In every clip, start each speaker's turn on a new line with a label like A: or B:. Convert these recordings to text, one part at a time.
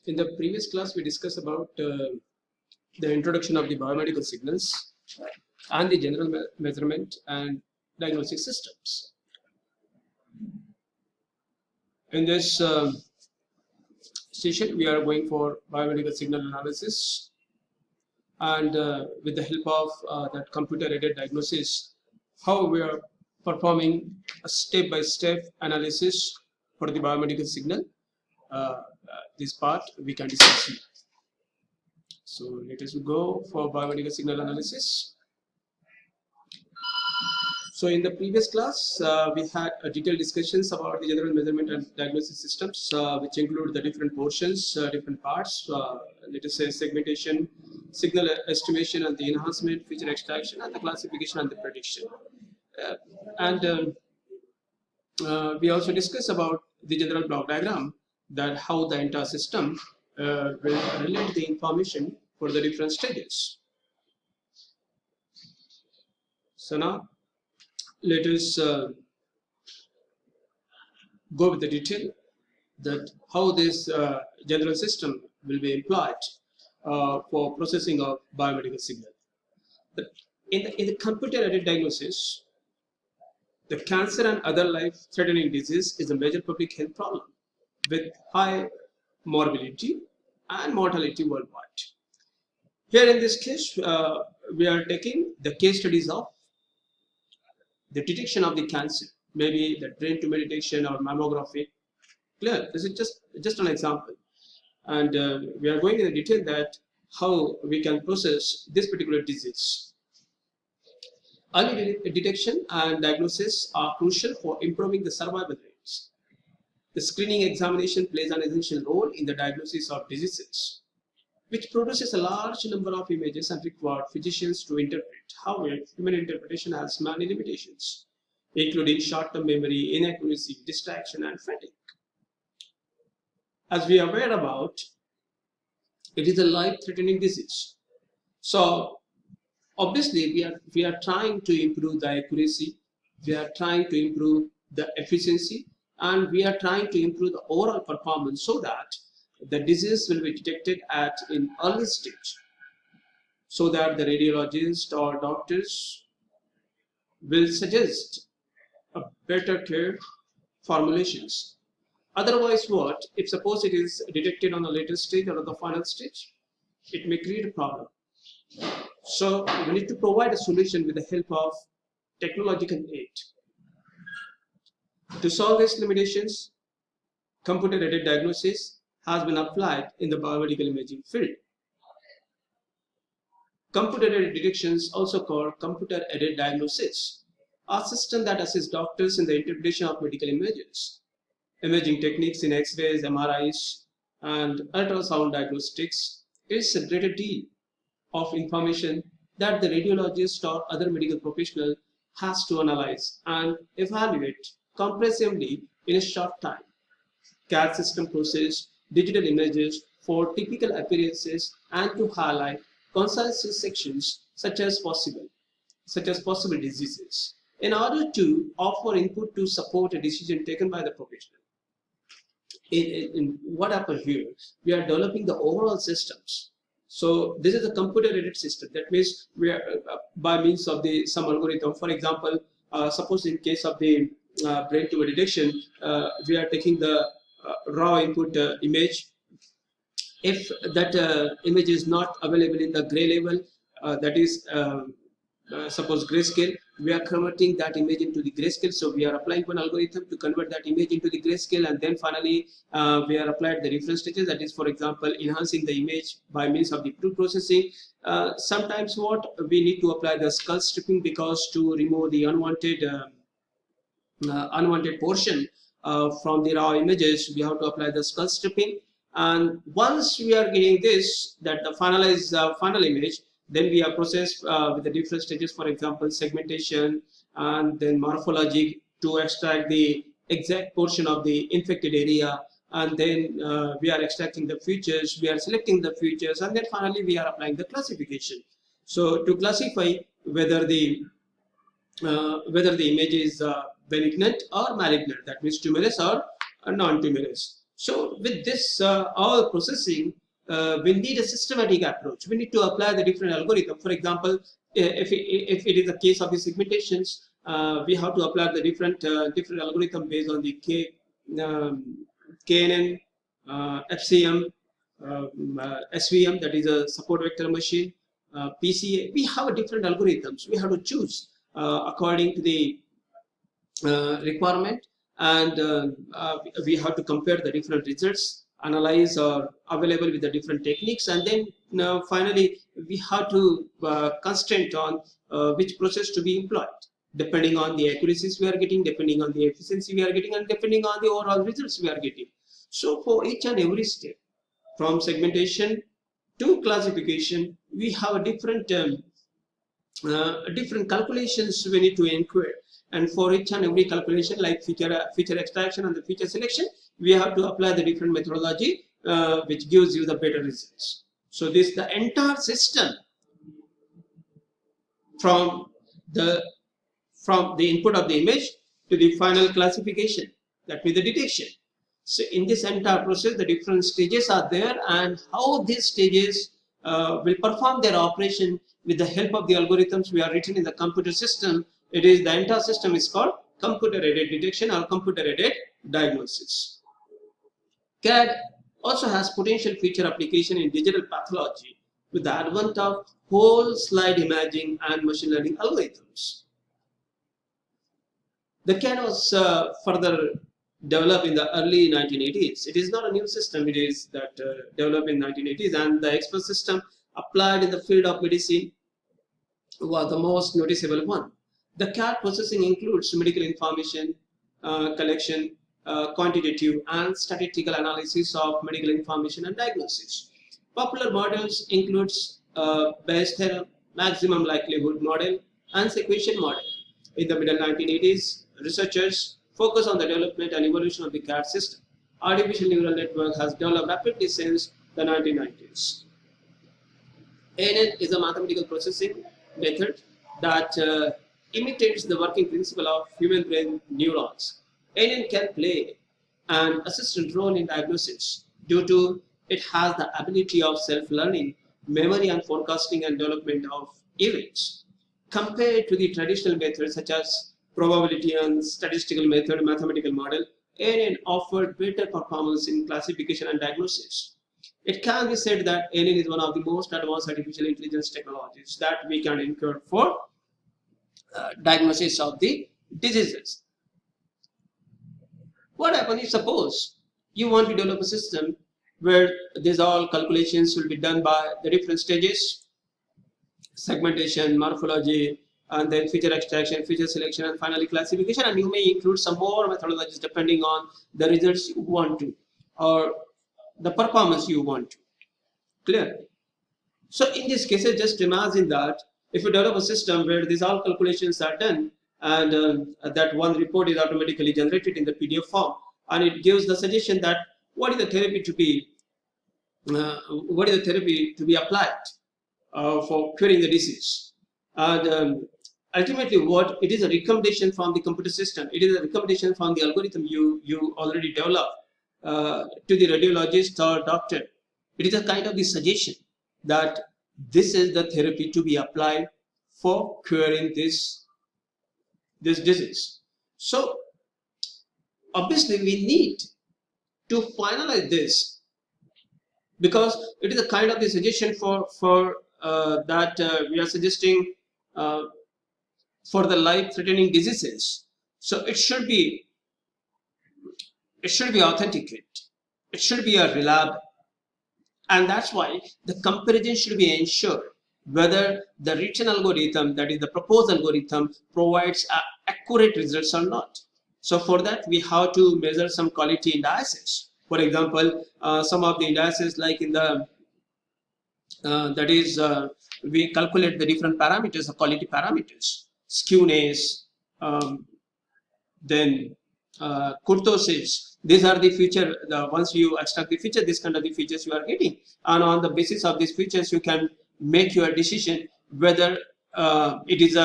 A: In the previous class, we discussed about the introduction of the biomedical signals and the general measurement and diagnostic systems. In this session, we are going for biomedical signal analysis, and with the help of that computer-aided diagnosis, how we are performing a step-by-step analysis for the biomedical signal. This part we can discuss here. So let us go for biomedical signal analysis. So in the previous class, we had detailed discussions about the general measurement and diagnosis systems, which include the different portions, different parts, let us say segmentation, signal estimation and the enhancement, feature extraction, and the classification and the prediction. We also discussed about the general block diagram, that how the entire system will relate the information for the different stages. So now let us go with the detail that how this general system will be employed for processing of biomedical signal. In the computer-aided diagnosis, the cancer and other life-threatening disease is a major public health problem with high morbidity and mortality worldwide. Here in this case, we are taking the case studies of the detection of the cancer, maybe the brain tumor detection or mammography. Clear? This is just an example, and we are going in detail that how we can process this particular disease. Early detection and diagnosis are crucial for improving the survival rates. The screening examination plays an essential role in the diagnosis of diseases, which produces a large number of images and requires physicians to interpret. However, human interpretation has many limitations, including short-term memory, inaccuracy, distraction, and fatigue. As we are aware about, it is a life-threatening disease. So, obviously, we are trying to improve the accuracy, we are trying to improve the efficiency, and we are trying to improve the overall performance so that the disease will be detected at an early stage, so that the radiologist or doctors will suggest a better care formulations. Otherwise, what if suppose it is detected on the later stage or the final stage, it may create a problem. So we need to provide a solution with the help of technological aid. To solve these limitations, computer-aided diagnosis has been applied in the biomedical imaging field. Computer-aided detections, also called computer-aided diagnosis, are systems that assist doctors in the interpretation of medical images. Imaging techniques in X-rays, MRIs, and ultrasound diagnostics is a greater deal of information that the radiologist or other medical professional has to analyze and evaluate comprehensively in a short time. CAD system process digital images for typical appearances and to highlight concise sections such as possible diseases in order to offer input to support a decision taken by the professional. In what happened here, we are developing the overall systems. So this is a computer-aided system. That means we are by means of some algorithm. For example, suppose in case of the brain tumor detection, we are taking the raw input image. If that image is not available in the gray level, that is suppose grayscale, we are converting that image into the grayscale. So we are applying one algorithm to convert that image into the grayscale, and then finally we are applied the reference stages, that is, for example, enhancing the image by means of the pre-processing. Sometimes what we need to apply the skull stripping, because to remove the unwanted portion from the raw images, we have to apply the skull stripping. And once we are getting this, that the finalized final image, then we are processed with the different stages, for example, segmentation and then morphology to extract the exact portion of the infected area, and then we are extracting the features, we are selecting the features, and then finally we are applying the classification. So to classify whether the image is benignant or malignant, that means tumorous or non-tumorous. So with this all processing, we need a systematic approach. We need to apply the different algorithm. For example, if it is a case of the segmentations, we have to apply the different algorithm based on the KNN, FCM, SVM, that is a support vector machine, PCA. We have different algorithms. We have to choose according to the requirement, and we have to compare the different results, analyze or available with the different techniques, and then finally we have to constrain on which process to be employed, depending on the accuracies we are getting, depending on the efficiency we are getting, and depending on the overall results we are getting. So for each and every step, from segmentation to classification, we have a different calculations we need to include. And for each and every calculation, like feature extraction and the feature selection, we have to apply the different methodology which gives you the better results. So this the entire system from the input of the image to the final classification, that means the detection. So in this entire process, the different stages are there, and how these stages will perform their operation with the help of the algorithms we are written in the computer system. It is the entire system is called computer-aided detection or computer-aided diagnosis. CAD also has potential feature application in digital pathology with the advent of whole slide imaging and machine learning algorithms. The CAD was further developed in the early 1980s. It is not a new system. It is that developed in 1980s, and the expert system applied in the field of medicine was the most noticeable one. The CAD processing includes medical information collection, quantitative and statistical analysis of medical information and diagnosis. Popular models includes Bayes theorem, maximum likelihood model, and sequential model. In the middle 1980s, researchers focus on the development and evolution of the CAD system. Artificial neural network has developed rapidly since the 1990s. ANN is a mathematical processing method that imitates the working principle of human brain neurons. ANN can play an assistant role in diagnosis due to it has the ability of self-learning, memory and forecasting and development of events. Compared to the traditional methods such as probability and statistical method, mathematical model, ANN offered better performance in classification and diagnosis. It can be said that ANN is one of the most advanced artificial intelligence technologies that we can incur for diagnosis of the diseases. What happens if suppose you want to develop a system where these all calculations will be done by the different stages, segmentation, morphology, and then feature extraction, feature selection, and finally classification, and you may include some more methodologies depending on the results you want to or the performance you want to. Clear? So in this case, just imagine that if you develop a system where these all calculations are done, and that one report is automatically generated in the PDF form, and it gives the suggestion that what is the therapy to be applied for curing the disease, and ultimately what it is a recommendation from the computer system. It is a recommendation from the algorithm you already developed to the radiologist or doctor. It is a kind of the suggestion that this is the therapy to be applied for curing this disease. So obviously we need to finalize this, because it is a kind of the suggestion for that we are suggesting for the life-threatening diseases. So it should be authenticate. It should be a reliable, and that's why the comparison should be ensured whether the written algorithm, that is the proposed algorithm, provides accurate results or not. So for that we have to measure some quality indices. For example, some of the indices like in the we calculate the different parameters, the quality parameters, skewness, then kurtosis. These are the feature. Once you extract the feature, this kind of the features you are getting, and on the basis of these features, you can make your decision whether it is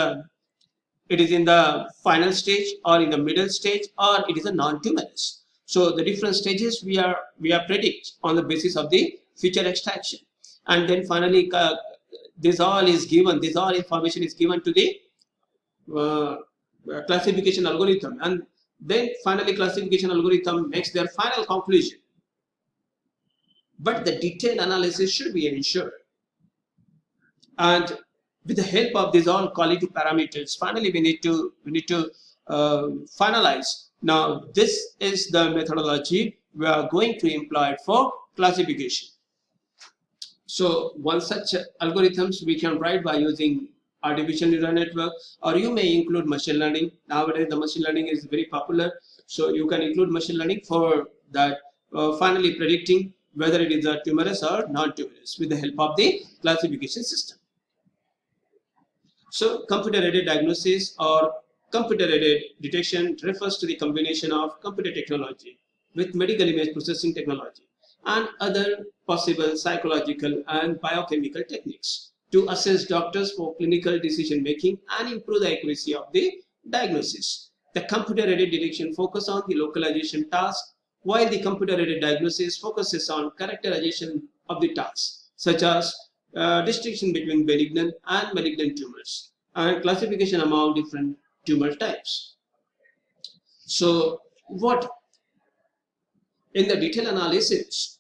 A: in the final stage or in the middle stage or it is a non-tumorous. So the different stages we are predict on the basis of the feature extraction, and then finally this all information is given to the classification algorithm, and then finally classification algorithm makes their final conclusion. But the detailed analysis should be ensured, and with the help of these all quality parameters, finally we need to finalize. Now this is the methodology we are going to employ for classification. So one such algorithms we can write by using artificial neural network, or you may include machine learning. Nowadays the machine learning is very popular, so you can include machine learning for that, finally predicting whether it is a tumorous or non-tumorous with the help of the classification system. So computer-aided diagnosis or computer-aided detection refers to the combination of computer technology with medical image processing technology and other possible psychological and biochemical techniques to assess doctors for clinical decision making and improve the accuracy of the diagnosis. The computer-aided detection focuses on the localization task, while the computer-aided diagnosis focuses on characterization of the task, such as distinction between benign and malignant tumors and classification among different tumor types. So what in the detailed analysis,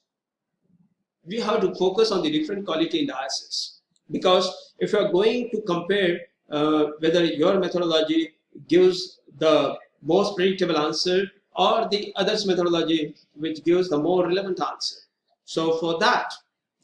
A: we have to focus on the different quality indices, because if you are going to compare whether your methodology gives the most predictable answer or the others methodology which gives the more relevant answer. So for that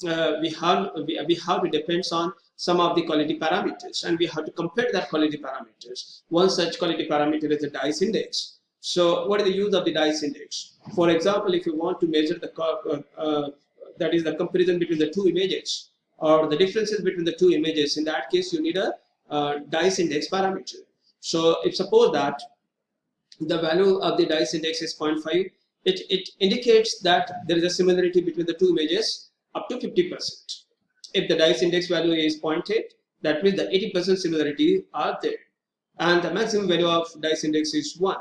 A: we have to depend on some of the quality parameters, and we have to compare that quality parameters. One such quality parameter is the DICE index. So what is the use of the DICE index? For example, if you want to measure the that is the comparison between the two images or the differences between the two images, in that case you need a DICE index parameter. So if suppose that the value of the DICE index is 0.5, it indicates that there is a similarity between the two images up to 50%. If the DICE index value is 0.8, that means the 80% similarity are there, and the maximum value of DICE index is 1.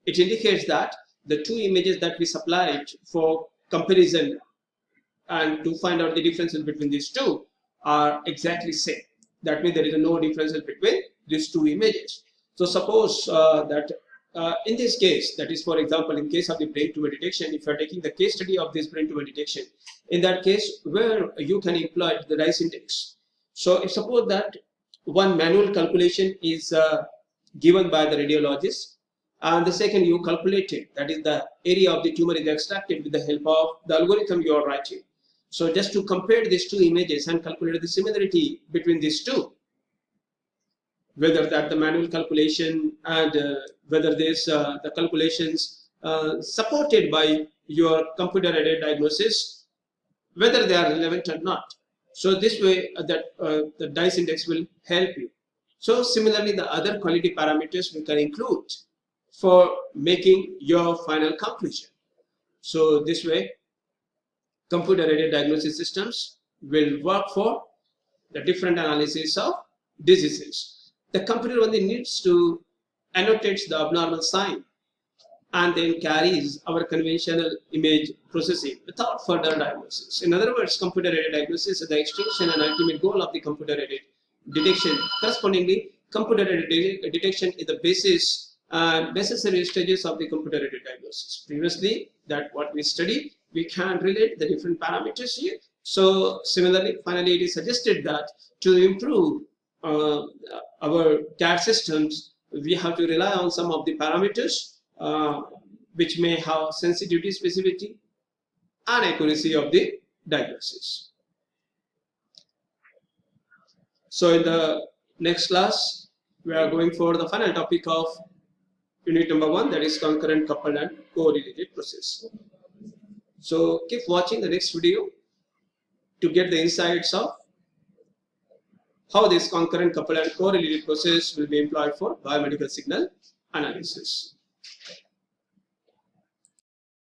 A: It indicates that the two images that we supplied for comparison and to find out the differences between these two are exactly same. That means there is no differences between these two images. So suppose that in this case, that is, for example, in case of the brain tumor detection, if you are taking the case study of this brain tumor detection, in that case where you can employ the DICE index. So if suppose that one manual calculation is given by the radiologist, and the second you calculated, that is the area of the tumor is extracted with the help of the algorithm you are writing. So just to compare these two images and calculate the similarity between these two, whether that the manual calculation and whether this the calculations supported by your computer-aided diagnosis, whether they are relevant or not. So this way the DICE index will help you. So similarly, the other quality parameters we can include for making your final conclusion. So this way, computer-aided diagnosis systems will work for the different analysis of diseases. The computer only needs to annotate the abnormal sign and then carries our conventional image processing without further diagnosis. In other words, computer-aided diagnosis is the extension and ultimate goal of the computer-aided detection. Correspondingly, computer-aided detection is the basis and necessary stages of the computer-aided diagnosis. Previously, that what we studied, we can relate the different parameters here. So similarly, finally, it is suggested that to improve our CAD systems, we have to rely on some of the parameters which may have sensitivity, specificity, and accuracy of the diagnosis. So in the next class, we are going for the final topic of unit number 1, that is concurrent, coupled, and correlated process. So keep watching the next video to get the insights of how this concurrent, coupled, and correlated process will be employed for biomedical signal analysis.